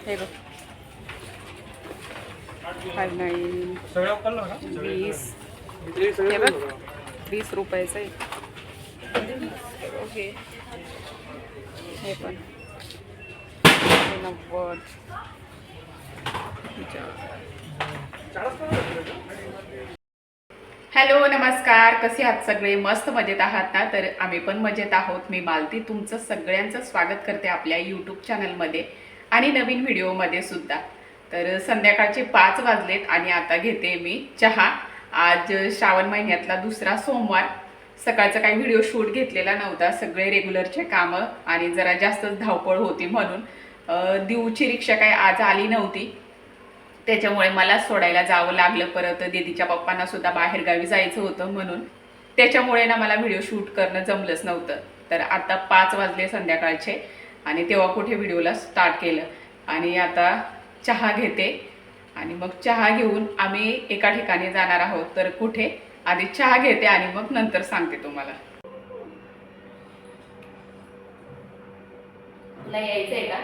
हे बघ 5 20 हे बघ 20 रुपयाचं आहे. ओके हे पण 90. हॅलो नमस्कार, कसे आहात सगळे? मस्त मजेत आहात ना? तर आम्ही पण मजेत आहोत. मी मालती तुमचं सगळ्यांचं स्वागत करते आपल्या यूट्यूब चॅनलमध्ये आणि नवीन व्हिडिओमध्ये सुद्धा. तर संध्याकाळचे 5 वाजलेत आणि आता घेते मी चहा. आज श्रावण महिन्यातला दुसरा सोमवार. सकाळचा काही व्हिडिओ शूट घेतलेला नव्हता, सगळे रेग्युलरचे कामं आणि जरा जास्तच धावपळ होती म्हणून दिवची रिक्षा काही आज आली नव्हती, त्याच्यामुळे मला सोडायला जावं लागलं. परत दीदीच्या पप्पांना सुद्धा बाहेरगावी जायचं होतं म्हणून त्याच्यामुळे ना मला व्हिडिओ शूट करणं जमलंच नव्हतं. तर आता 5 वाजले संध्याकाळचे आणि तेव्हा कुठे व्हिडिओला स्टार्ट केलं. आणि आता चहा घेते आणि मग चहा घेऊन आम्ही एका ठिकाणी जाणार आहोत. तर कुठे, आधी चहा घेते आणि मग नंतर सांगते तुम्हाला. तुला यायचंय का?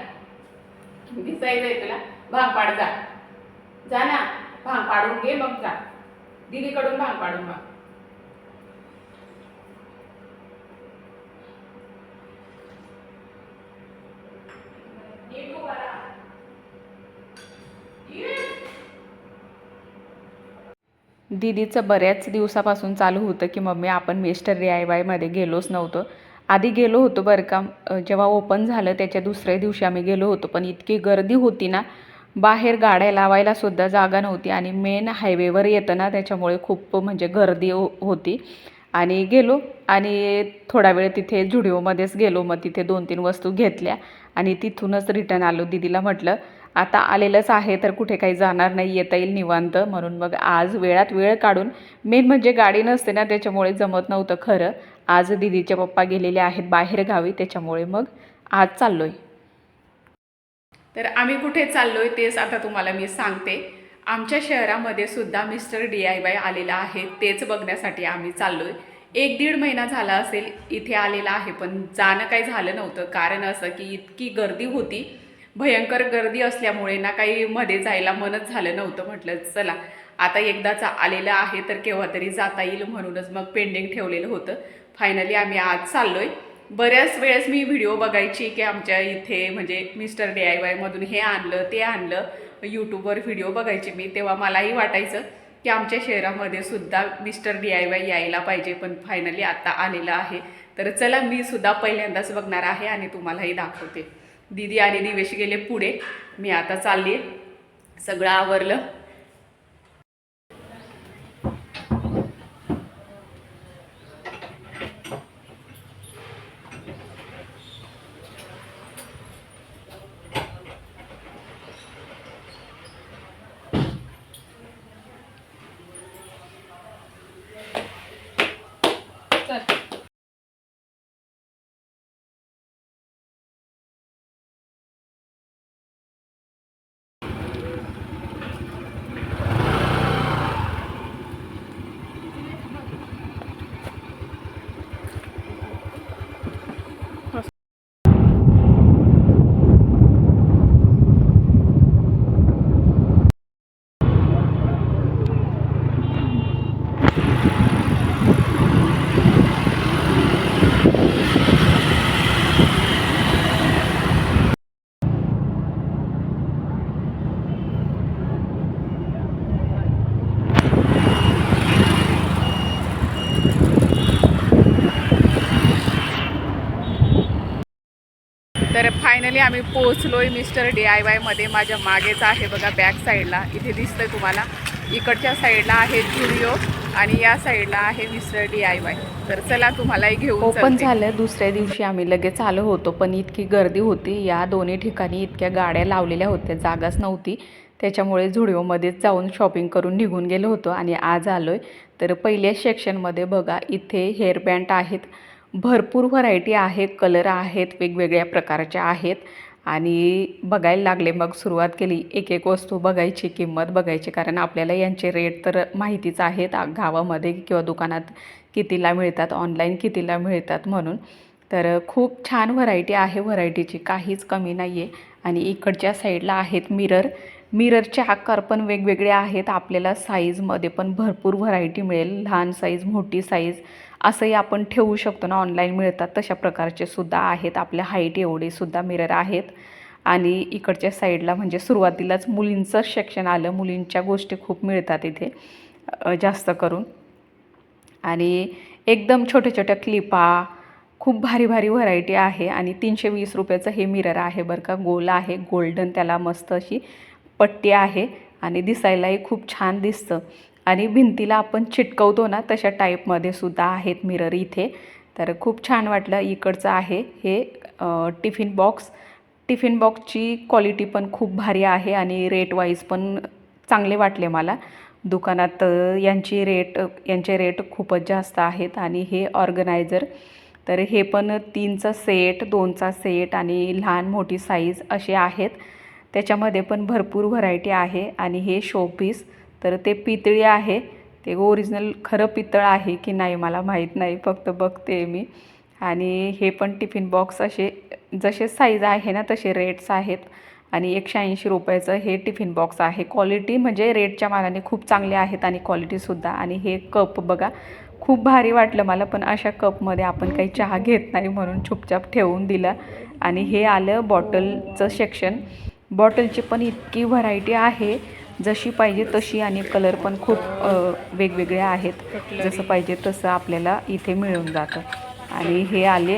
दिसायचंय तुला? भाग पाड जा, जा ना, भांग पाडून घे मग जा. दीदीकडून भांग पाडून मग. दीदीचं बऱ्याच दिवसापासून चालू होतं की मम्मी आपण मिस्टर DIYमध्ये गेलोच नव्हतो. आधी गेलो होतो बरं का, जेव्हा ओपन झालं त्याच्या दुसऱ्या दिवशी आम्ही गेलो होतो, पण इतकी गर्दी होती ना, बाहेर गाड्या लावायला सुद्धा जागा नव्हती आणि मेन हायवेवर येतं ना, त्याच्यामुळे खूप म्हणजे गर्दी होती. आणि गेलो आणि थोडा वेळ तिथे झुडिओमध्येच गेलो. मग तिथे 2-3 वस्तू घेतल्या आणि तिथूनच रिटर्न आलो. दीदीला म्हटलं आता आलेलंच आहे तर कुठे काही जाणार नाही, येता येईल निवांत, म्हणून मग आज वेळात वेळ काढून, मेन म्हणजे गाडी नसते ना त्याच्यामुळे जमत नव्हतं खरं. आज दीदीचे पप्पा गेलेले आहेत बाहेर गावी, त्याच्यामुळे मग आज चाललोय. तर आम्ही कुठे चाललोय तेच आता तुम्हाला मी सांगते. आमच्या शहरामध्ये सुद्धा मिस्टर DIY आलेला आहे, तेच बघण्यासाठी आम्ही चाललोय. 1-1.5 महिना झाला असेल इथे आलेला आहे, पण जाणं काही झालं नव्हतं. कारण असं की इतकी गर्दी होती, भयंकर गर्दी असल्यामुळे ना काही मध्ये जायला मनच झालं नव्हतं. म्हटलं चला आता एकदाच आलेलं आहे तर केव्हा तरी जाता येईल, म्हणूनच मग पेंडिंग ठेवलेलं होतं. फायनली आम्ही आज चाललोय. बऱ्याच वेळेस मी व्हिडिओ बघायची की आमच्या इथे म्हणजे मिस्टर DIYमधून हे आणलं ते आणलं, यूट्यूबवर व्हिडिओ बघायचे मी, तेव्हा मलाही वाटायचं की आमच्या शहरामध्ये सुद्धा मिस्टर DIY यायला पाहिजे. पण फायनली आता आलेलं आहे. तर चला मी सुद्धा पहिल्यांदाच बघणार आहे आणि तुम्हालाही दाखवते. दीदी आणि दिवेश गेले पुढे, मी आता चालली आहे. सगळं आवरलं. तर फायनली आम्ही पोहोचलोय मिस्टर DIYमध्ये. माझ्या मागेच आहे बघा, बॅक साईडला इथे दिसतंय तुम्हाला. इकडच्या साईडला आहे झुडिओ आणि या साईडला आहे मिस्टर DIY. तर चला तुम्हालाही घेऊन ओपन झालं दुसऱ्या दिवशी आम्ही लगेच आलो होतो, पण इतकी गर्दी होती. या दोन्ही ठिकाणी इतक्या गाड्या लावलेल्या होत्या, जागाच नव्हती, त्याच्यामुळे झुडिओमध्येच जाऊन शॉपिंग करून निघून गेलो होतो आणि आज आलोय. तर पहिल्या सेक्शनमध्ये बघा, इथे हेअरबँड आहेत, भरपूर व्हरायटी आहेत, कलर आहेत, वेगवेगळ्या प्रकारच्या आहेत. आणि बघायला लागले, मग सुरुवात केली एक एक वस्तू बघायची, किंमत बघायची, कारण आपल्याला यांचे रेट तर माहितीच आहेत गावामध्ये किंवा दुकानात कितीला मिळतात, ऑनलाईन कितीला मिळतात म्हणून. तर खूप छान व्हरायटी आहे, व्हरायटीची काहीच कमी नाही आहे. आणि इकडच्या साईडला आहेत मिरर. मिररचे आकार पण वेगवेगळे आहेत. आपल्याला साईजमध्ये पण भरपूर व्हरायटी मिळेल. लहान साईज, मोठी साईज असंही आपण ठेवू शकतो ना, ऑनलाईन मिळतात तशा प्रकारचे सुद्धा आहेत. आपल्या हाईट एवढे सुद्धा मिरर आहेत. आणि इकडच्या साईडला म्हणजे सुरुवातीलाच मुलींचं सेक्शन आलं. मुलींच्या गोष्टी खूप मिळतात इथे जास्त करून. आणि एकदम छोट्या छोट्या क्लिपा, खूप भारी भारी व्हरायटी आहे. आणि 320 रुपयाचं हे मिरर आहे बरं का. गोल आहे, गोल्डन, त्याला मस्त अशी पट्टी आहे आणि दिसायलाही खूप छान दिसतं. आणि भिंतीला आपण चिटकवतो ना तशा टाईपमध्ये सुद्धा आहेत मिरर इथे. तर खूप छान वाटलं. इकडचं आहे हे टिफिन बॉक्स. टिफिन बॉक्सची क्वालिटी पण खूप भारी आहे आणि रेट वाईज पण चांगले वाटले मला. दुकानात यांचे रेट खूपच जास्त आहेत. आणि हे ऑर्गनायझर, तर हे पण 3चा सेट, 2चा सेट आणि लहान मोठी साईज असे आहेत. त्याच्यामध्ये पण भरपूर व्हरायटी आहे. आणि हे शोपीस, तर ते पितळी आहे. ते ओरिजिनल खरं पितळ आहे की नाही मला माहीत नाही, फक्त बघते मी. आणि हे पण टिफिन बॉक्स असे जसे साईज आहे ना तसे रेट्स आहेत. आणि 180 रुपयाचं हे टिफिन बॉक्स आहे. क्वालिटी म्हणजे रेटच्या मानाने खूप चांगले आहेत आणि क्वालिटीसुद्धा. आणि हे कप बघा, खूप भारी वाटलं मला. पण अशा कपमध्ये आपण काही चहा घेत नाही म्हणून चुपचाप ठेवून दिला. आणि हे आलं बॉटलचं सेक्शन. बॉटलची पण इतकी व्हरायटी आहे, जशी पाहिजे तशी. आणि कलर पण खूप वेगवेगळे आहेत. जसं पाहिजे तसं आपल्याला इथे मिळून जातं. आणि हे आले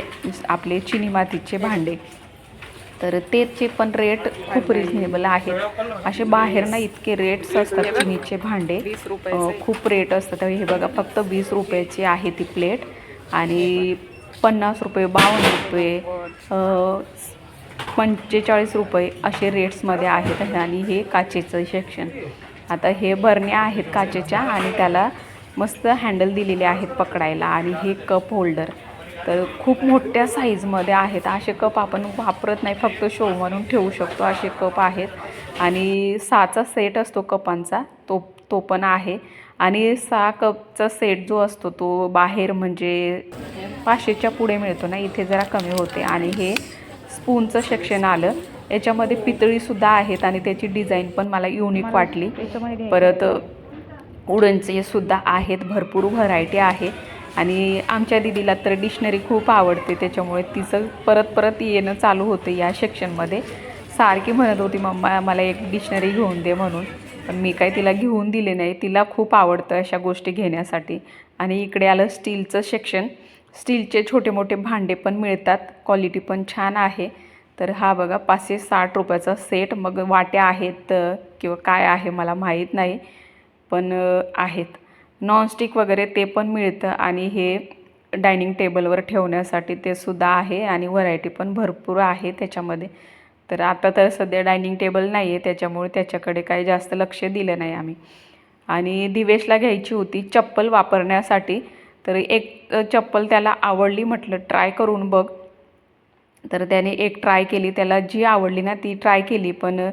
आपले चिनी मातीचे भांडे. तर त्याचे पण रेट खूप रिजनेबल आहेत. असे बाहेर ना इतके रेट्स असतात चिनीचे भांडे, खूप रेट असतात. हे बघा, फक्त 20 रुपयाची आहे ती प्लेट. आणि 50 रुपये, 52 रुपये, 45 रुपये असे रेट्समध्ये आहेत. आणि हे काचेचं सेक्शन. आता हे बरण्या आहेत काचेच्या आणि त्याला मस्त हँडल दिलेले आहेत पकडायला. आणि हे कप होल्डर, तर खूप मोठ्या साईजमध्ये आहेत. असे कप आपण वापरत नाही, फक्त शो म्हणून ठेवू शकतो असे कप आहेत. आणि 6चा सेट असतो कपांचा, तो पण आहे. आणि 6 कपचा सेट जो असतो तो बाहेर म्हणजे 500च्या पुढे मिळतो ना, इथे जरा कमी होते. आणि हे स्पूनचं सेक्शन आलं. याच्यामध्ये पितळीसुद्धा आहेत आणि त्याची डिझाईन पण मला युनिक वाटली. परत वुडनचे सुद्धा आहेत, भरपूर व्हरायटी आहे. आणि आमच्या दीदीला तर डिक्शनरी खूप आवडते, त्याच्यामुळे तिचं परत परत येणं चालू होतं या सेक्शनमध्ये. सारखी म्हणत होती, मम्मा मला एक डिक्शनरी घेऊन दे म्हणून. पण मी काही तिला घेऊन दिले नाही. तिला खूप आवडतं अशा गोष्टी घेण्यासाठी. आणि इकडे आलं स्टीलचं सेक्शन. स्टीलचे छोटे मोठे भांडे पण मिळतात, क्वालिटी पण छान आहे. तर हा बघा 560 रुपयाचा सेट. मग वाट्या आहेत किंवा काय आहे मला माहीत नाही, पण आहेत. नॉनस्टिक वगैरे ते पण मिळतं. आणि हे डायनिंग टेबलवर ठेवण्यासाठी ते सुद्धा आहे. आणि व्हरायटी पण भरपूर आहे त्याच्यामध्ये. तर आता तर सध्या डायनिंग टेबल नाही आहे, त्याच्यामुळे त्याच्याकडे काही जास्त लक्ष दिलं नाही आम्ही. आणि दिवेशला घ्यायची होती चप्पल वापरण्यासाठी. तर एक चप्पल त्याला आवडली, म्हटलं ट्राय करून बघ. तर त्याने एक ट्राय केली, त्याला जी आवडली ना ती ट्राय केली. पण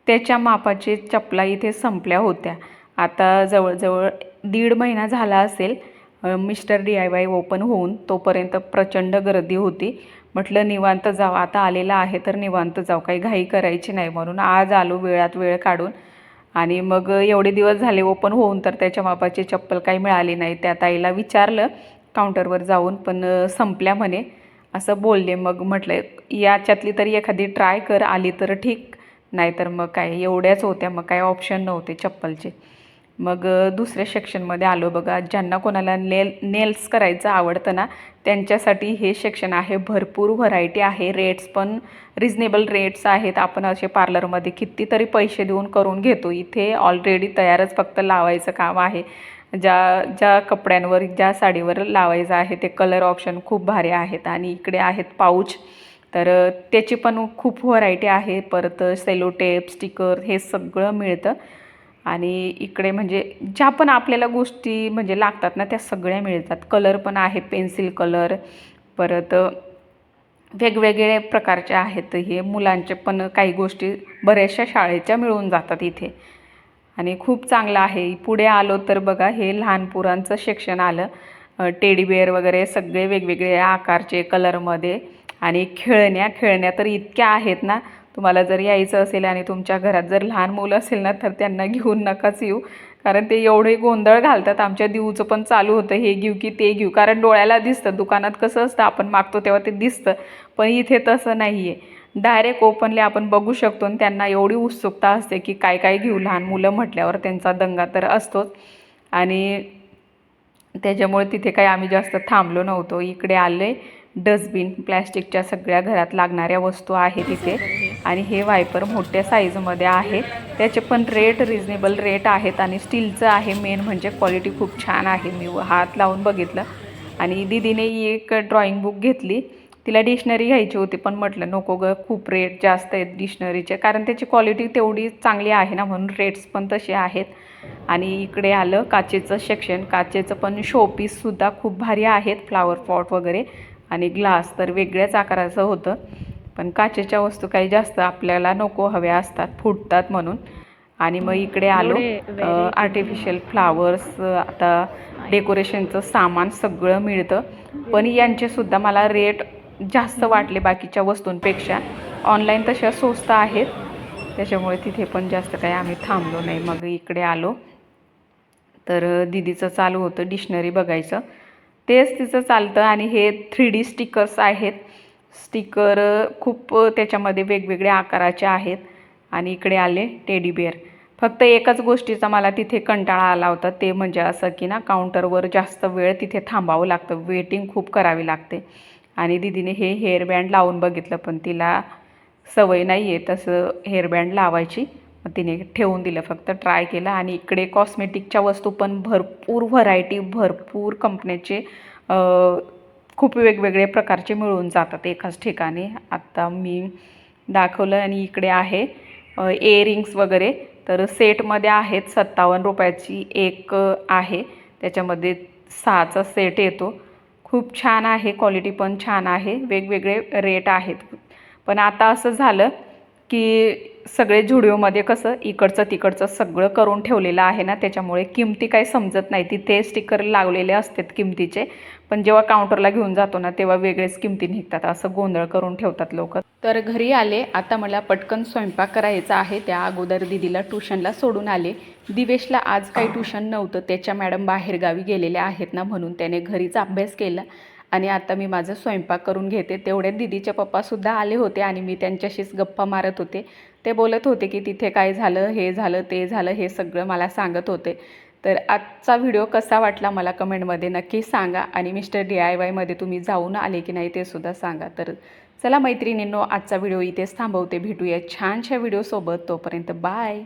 त्याच्या मापाचे चपला इथे संपल्या होत्या. आता जवळजवळ 1.5 महिना झाला असेल मिस्टर DIY ओपन होऊन. तोपर्यंत प्रचंड गर्दी होती. म्हटलं निवांत जाऊ, आता आलेला आहे तर निवांत जाऊ, काही घाई करायची नाही म्हणून आज आलो वेळात वेळ काढून. आणि मग एवढे दिवस झाले ओपन होऊन तर त्याच्या मापाची चप्पल काही मिळाली नाही. त्या ताईला विचारलं काउंटरवर जाऊन, पण संपल्या म्हणे असं बोलले. मग म्हटलं याच्यातली तरी एखादी ट्राय कर, आली तर ठीक, नाहीतर मग काय, एवढ्याच होत्या, मग काय ऑप्शन नव्हते चप्पलचे. मग दुसऱ्या सेक्शनमध्ये आलो बघा. ज्यांना कोणाला नेल्स करायचं आवडतं ना त्यांच्यासाठी हे सेक्शन आहे. भरपूर व्हरायटी आहे. रेट्स पण रिजनेबल रेट्स आहेत. आपण असे पार्लरमध्ये कितीतरी पैसे देऊन करून घेतो, इथे ऑलरेडी तयारच, फक्त लावायचं काम आहे. ज्या कपड्यांवर, ज्या साडीवर लावायचं आहे ते कलर ऑप्शन खूप भारी आहेत. आणि इकडे आहेत पाऊच, तर त्याची पण खूप व्हरायटी आहे. परत सेलो टेप, स्टिकर हे सगळं मिळतं. आणि इकडे म्हणजे ज्या पण आपल्याला गोष्टी म्हणजे लागतात ना त्या सगळ्या मिळतात. कलर पण आहे, पेन्सिल कलर, परत वेगवेगळे प्रकारचे आहेत. हे मुलांचे पण काही गोष्टी बऱ्याचशा शाळेच्या मिळून जातात इथे. आणि खूप चांगलं आहे. पुढे आलो तर बघा हे लहान पोरांचं सेक्शन आलं. टेडी बेअर वगैरे सगळे वेगवेगळे आकारचे, कलरमध्ये. आणि खेळण्या तर इतक्या आहेत ना, तुम्हाला जर यायचं असेल आणि तुमच्या घरात जर लहान मुलं असेल ना तर त्यांना घेऊन नकाच येऊ, कारण ते एवढे गोंधळ घालतात. आमच्या दिवचं पण चालू होतं हे घेऊ की ते घेऊ, कारण डोळ्याला दिसतं. दुकानात कसं असतं आपण मागतो तेव्हा ते दिसतं, पण इथे तसं नाही आहे. डायरेक्ट ओपनली आपण बघू शकतो आणि त्यांना एवढी उत्सुकता असते की काय काय घेऊ. लहान मुलं म्हटल्यावर त्यांचा दंगा तर असतोच आणि त्याच्यामुळे तिथे काही आम्ही जास्त थांबलो नव्हतो. इकडे आले डस्टबिन, प्लॅस्टिकच्या सगळ्या घरात लागणाऱ्या वस्तू आहेत तिथे. आणि हे वायपर मोठ्या साईजमध्ये आहे, त्याचे पण रेट रिजनेबल रेट आहेत आणि स्टीलचं आहे. मेन म्हणजे क्वालिटी खूप छान आहे. मी हात लावून बघितलं. आणि दीदीने एक ड्रॉइंग बुक घेतली. तिला डिक्शनरी घ्यायची होती पण म्हटलं नको गं, खूप रेट जास्त आहेत डिक्शनरीचे, कारण त्याची क्वालिटी तेवढी चांगली आहे ना, म्हणून रेट्स पण तसे आहेत. आणि इकडे आलं काचेचं सेक्शन. काचेचं पण शोपीससुद्धा खूप भारी आहेत, फ्लावर पॉट वगैरे. आणि ग्लास तर वेगळ्याच आकाराचं होतं, पण काचेच्या वस्तू काही जास्त आपल्याला नको हव्या असतात, फुटतात म्हणून. आणि मग इकडे आलो आर्टिफिशियल फ्लावर्स, आता डेकोरेशनचं सामान सगळं मिळतं, पण यांचेसुद्धा मला रेट जास्त वाटले बाकीच्या वस्तूंपेक्षा. ऑनलाईन तशा स्वस्त आहेत, त्याच्यामुळे तिथे पण जास्त काही आम्ही थांबलो नाही. मग इकडे आलो तर दीदीचं चालू होतं डिक्शनरी बघायचं, तेच तिचं चालतं. आणि हे 3D स्टिकर्स आहेत. स्टिकर खूप त्याच्यामध्ये वेगवेगळ्या आकाराचे आहेत. आणि इकडे आले टेडी बिअर. फक्त एकच गोष्टीचा मला तिथे कंटाळा आला होता, ते म्हणजे असं की ना काउंटरवर जास्त वेळ तिथे थांबावं लागतं, वेटिंग खूप करावी लागते. आणि दीदीने हे हेअरबँड लावून बघितलं, पण तिला सवय नाही आहे तसं हेअरबँड लावायची, मग तिने ठेवून दिलं, फक्त ट्राय केलं. आणि इकडे कॉस्मेटिकच्या वस्तू पण भरपूर व्हरायटी, भरपूर कंपन्याचे खूप वेगवेगळे प्रकारचे मिळून जातात एकाच ठिकाणी. आत्ता मी दाखवलं. आणि इकडे आहे इयरिंग्स वगैरे, तर सेटमध्ये आहेत. 57 रुपयाची एक आहे, त्याच्यामध्ये 6चा सेट येतो. खूप छान आहे, क्वालिटी पण छान आहे, वेगवेगळे रेट आहेत. पण आता असं झालं की सगळे झुडिओमध्ये कसं इकडचं तिकडचं सगळं करून ठेवलेलं आहे ना, त्याच्यामुळे किमती काही समजत नाही. तिथे स्टिकर लावलेले असतात किमतीचे, पण जेव्हा काउंटरला घेऊन जातो ना तेव्हा वेगळेच किमती निघतात, असं गोंधळ करून ठेवतात लोक. तर घरी आले, आता मला पटकन स्वयंपाक करायचा आहे. त्या अगोदर दीदीला ट्यूशनला सोडून आले. दिवेशला आज काही ट्यूशन नव्हतं, त्याच्या मॅडम बाहेरगावी गेलेल्या आहेत ना, म्हणून त्याने घरीच अभ्यास केला. आणि आता मी माझं स्वयंपाक करून घेते. तेवढ्यात दीदीचे पप्पासुद्धा आले होते आणि मी त्यांच्याशीच गप्पा मारत होते. ते बोलत होते की तिथे काय झालं, हे झालं, ते झालं, हे सगळं मला सांगत होते. तर आजचा व्हिडिओ कसा वाटला मला कमेंटमध्ये नक्की सांगा. आणि मिस्टर DIYमध्ये तुम्ही जाऊन आले की नाही ते सुद्धा सांगा. तर चला मैत्रिणींनो, आजचा व्हिडिओ इथेच थांबवते. भेटूया छानशा व्हिडिओसोबत. तोपर्यंत बाय.